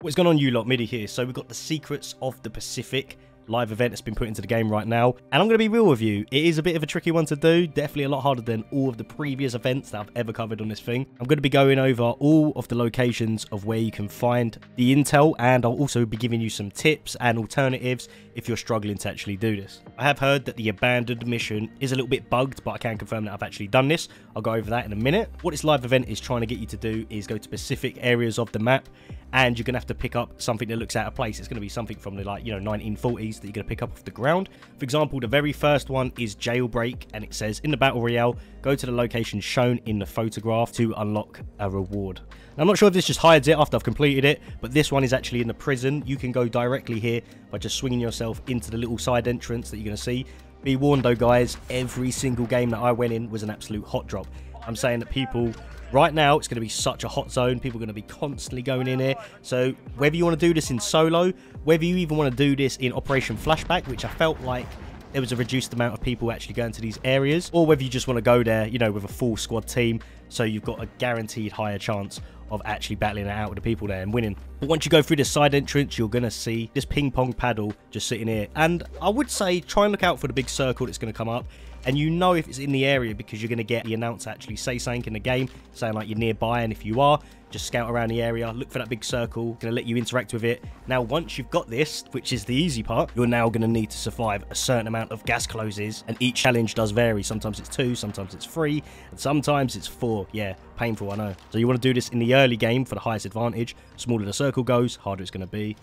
What's going on, you lot? Middi here. So we've got the Secrets of the Pacific live event that's been put into the game right now, and I'm going to be real with you, it is a bit of a tricky one to do, definitely a lot harder than all of the previous events that I've ever covered on this thing. I'm going to be going over all of the locations of where you can find the intel, and I'll also be giving you some tips and alternatives if you're struggling to actually do this. I have heard that the abandoned mission is a little bit bugged, but I can confirm that I've actually done this. I'll go over that in a minute. What this live event is trying to get you to do is go to specific areas of the map, and you're going to have to pick up something that looks out of place. It's going to be something from the 1940s that you're going to pick up off the ground. For example, the very first one is Jailbreak, and it says in the battle royale, go to the location shown in the photograph to unlock a reward. Now, I'm not sure if this just hides it after I've completed it, but this one is actually in the prison. You can go directly here by just swinging yourself into the little side entrance that you're going to see. Be warned though, guys, every single game that I went in was an absolute hot drop. I'm saying that people... Right now, it's going to be such a hot zone. People are going to be constantly going in here. So whether you want to do this in solo, whether you even want to do this in Operation Flashback, which I felt like there was a reduced amount of people actually going to these areas, or whether you just want to go there, with a full squad team, so you've got a guaranteed higher chance of actually battling it out with the people there and winning. But once you go through this side entrance, you're going to see this ping pong paddle just sitting here. And I would say try and look out for the big circle that's going to come up. And you know if it's in the area because you're going to get the announcer actually say something in the game, saying like you're nearby, and if you are, just scout around the area, look for that big circle, going to let you interact with it. Now, once you've got this, which is the easy part, you're now going to need to survive a certain amount of gas closes, and each challenge does vary. Sometimes it's 2, sometimes it's 3, and sometimes it's 4. Yeah, painful, I know. So you want to do this in the early game for the highest advantage. Smaller the circle goes, harder it's going to be.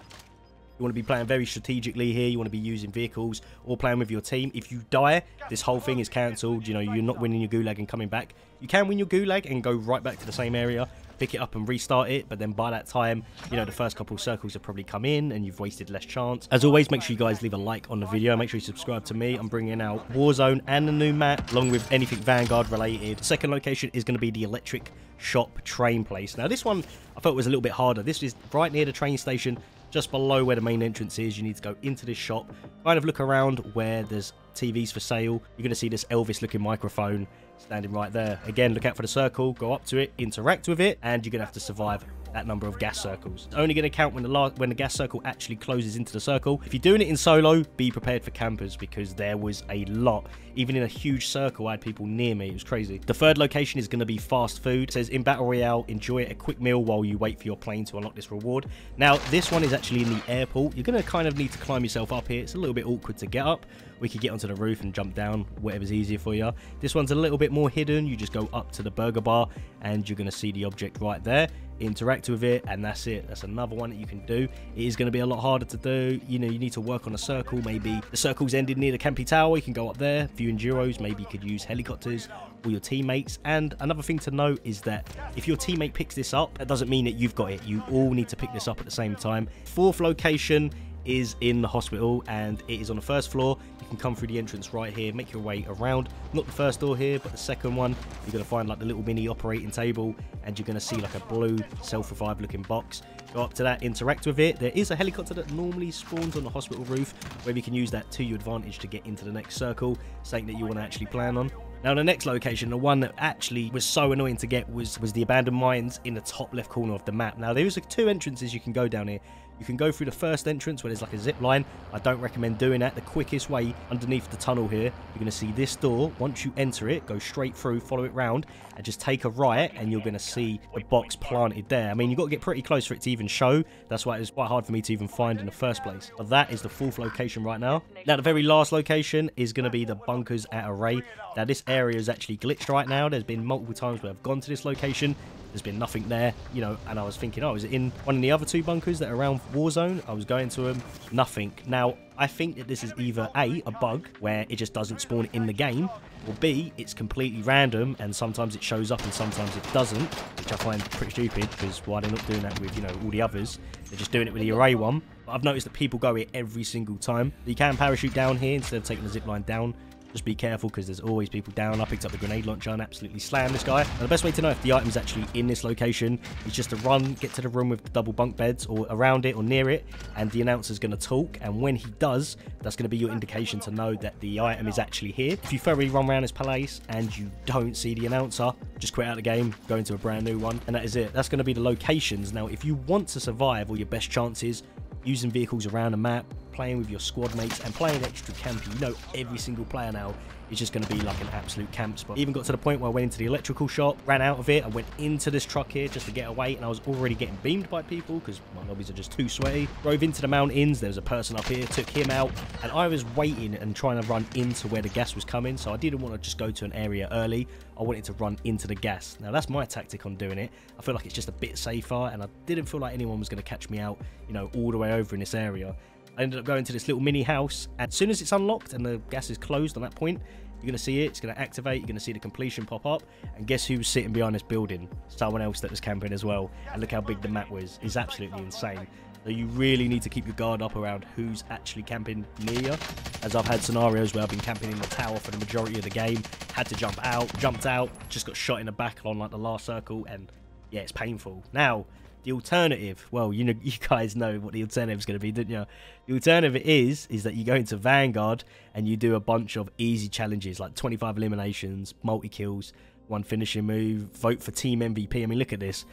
You want to be playing very strategically here. You want to be using vehicles or playing with your team. If you die, this whole thing is cancelled. You're not winning your gulag and coming back. You can win your gulag and go right back to the same area, pick it up and restart it. But then by that time, the first couple of circles have probably come in and you've wasted less chance. As always, make sure you guys leave a like on the video. Make sure you subscribe to me. I'm bringing out Warzone and the new map, along with anything Vanguard related. The second location is going to be the electric shop train place. Now, this one I felt was a little bit harder. This is right near the train station, just below where the main entrance is. You need to go into this shop, kind of look around where there's TVs for sale. You're going to see this Elvis looking microphone standing right there. Again, look out for the circle, go up to it, interact with it, and you're going to have to survive that number of gas circles. It's only going to count when the gas circle actually closes into the circle. If you're doing it in solo, be prepared for campers, because there was a lot. Even in a huge circle, I had people near me. It was crazy. The third location is going to be fast food. It says in Battle Royale, enjoy a quick meal while you wait for your plane to unlock this reward. Now, this one is actually in the airport. You're going to kind of need to climb yourself up here. It's a little bit awkward to get up. We could get onto the roof and jump down, whatever's easier for you. This one's a little bit more hidden. You just go up to the burger bar and you're going to see the object right there. Interact with it, and that's it. That's another one that you can do. It is going to be a lot harder to do. You need to work on a circle. Maybe the circle's ended near the Campy Tower. You can go up there. A few enduros. Maybe you could use helicopters or your teammates. And another thing to note is that if your teammate picks this up, that doesn't mean that you've got it. You all need to pick this up at the same time. Fourth location is in the hospital, and it is on the first floor. You can come through the entrance right here, make your way around, not the first door here, but the second one. You're going to find like the little mini operating table, and you're going to see like a blue self-revive looking box. Go up to that, interact with it. There is a helicopter that normally spawns on the hospital roof, where you can use that to your advantage to get into the next circle, something that you want to actually plan on. Now, the next location, the one that actually was so annoying to get, was the abandoned mines in the top left corner of the map. Now, there's 2 entrances you can go down here. You can go through the first entrance where there's like a zip line. I don't recommend doing that. The quickest way, underneath the tunnel here, you're going to see this door. Once you enter it, go straight through, follow it round, and just take a right, and you're going to see the box planted there. I mean, you've got to get pretty close for it to even show. That's why it was quite hard for me to even find in the first place. But that is the 4th location right now. Now, the very last location is going to be the bunkers at Array. Now, this area is actually glitched right now. There's been multiple times where I've gone to this location. There's been nothing there, and I was thinking, oh, is it in one of the other 2 bunkers that are around Warzone? I was going to them, nothing. Now, I think that this is either A, a bug, where it just doesn't spawn in the game, or B, it's completely random, and sometimes it shows up and sometimes it doesn't, which I find pretty stupid, because why they're not doing that with, all the others. They're just doing it with the Array one. But I've noticed that people go here every single time. You can parachute down here instead of taking the zip line down. Just be careful because there's always people down. I picked up the grenade launcher and absolutely slammed this guy. And the best way to know if the item's actually in this location is just to run, get to the room with the double bunk beds or around it or near it, and the announcer's going to talk. And when he does, that's going to be your indication to know that the item is actually here. If you thoroughly run around this place and you don't see the announcer, just quit out the game, go into a brand new one, and that is it. That's going to be the locations. Now, if you want to survive, or your best chances using vehicles around the map, playing with your squad mates and playing extra campy, you know every single player now is just going to be like an absolute camp spot. Even got to the point where I went into the electrical shop, ran out of it, I went into this truck here just to get away, and I was already getting beamed by people because my lobbies are just too sweaty. Drove into the mountains, there was a person up here, took him out, and I was waiting and trying to run into where the gas was coming, so I didn't want to just go to an area early. I wanted to run into the gas. Now that's my tactic on doing it. I feel like it's just a bit safer, and I didn't feel like anyone was going to catch me out, you know, all the way over in this area. I ended up going to this little mini house, and as soon as it's unlocked and the gas is closed on that point, you're going to see it, it's going to activate, you're going to see the completion pop up, and guess who's sitting behind this building? Someone else that was camping as well, and look how big the map was. It's absolutely insane. So you really need to keep your guard up around who's actually camping near you, as I've had scenarios where I've been camping in the tower for the majority of the game, had to jump out, jumped out, just got shot in the back on like the last circle, and yeah, it's painful. Now, the alternative, well, you know, you guys know what the alternative is going to be, didn't you? The alternative is that you go into Vanguard and you do a bunch of easy challenges like 25 eliminations, multi-kills, one finishing move, vote for team MVP. I mean, look at this.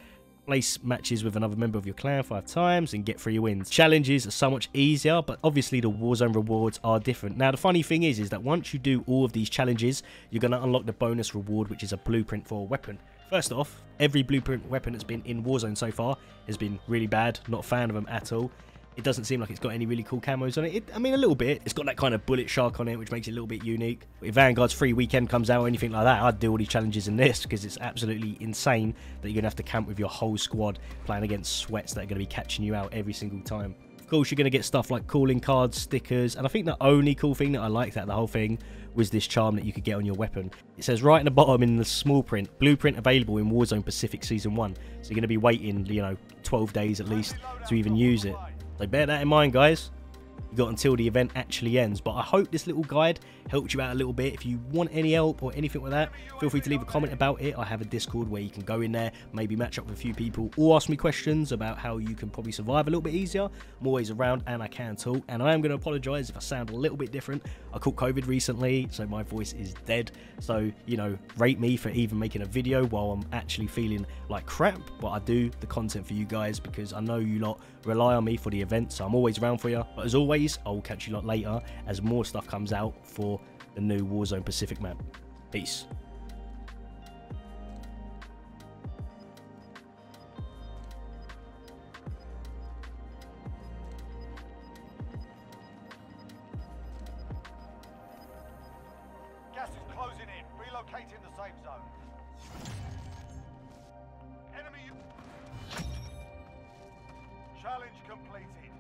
Place matches with another member of your clan 5 times and get 3 wins. Challenges are so much easier, but obviously the Warzone rewards are different. Now, the funny thing is that once you do all of these challenges, you're going to unlock the bonus reward, which is a blueprint for a weapon. First off, every blueprint weapon that's been in Warzone so far has been really bad. Not a fan of them at all. It doesn't seem like it's got any really cool camos on it. I mean, a little bit. It's got that kind of bullet shark on it, which makes it a little bit unique. If Vanguard's free weekend comes out or anything like that, I'd do all these challenges in this because it's absolutely insane that you're going to have to camp with your whole squad playing against sweats that are going to be catching you out every single time. Of course, you're going to get stuff like calling cards, stickers, and I think the only cool thing that I liked out of the whole thing was this charm that you could get on your weapon. It says right in the bottom in the small print, blueprint available in Warzone Pacific Season 1. So you're going to be waiting, you know, 12 days at least to even use it. So bear that in mind, guys. You got until the event actually ends, but I hope this little guide helped you out a little bit. If you want any help or anything like that, feel free to leave a comment about it. I have a Discord where you can go in there, maybe match up with a few people, or ask me questions about how you can probably survive a little bit easier. I'm always around and I can talk, and I am going to apologise if I sound a little bit different. I caught COVID recently, so my voice is dead. So, you know, rate me for even making a video while I'm actually feeling like crap, but I do the content for you guys because I know you lot rely on me for the event, so I'm always around for you. But as always, I will catch you lot later as more stuff comes out for the new Warzone Pacific map. Peace. Gas is closing in. Relocating the safe zone. Enemy. Challenge completed.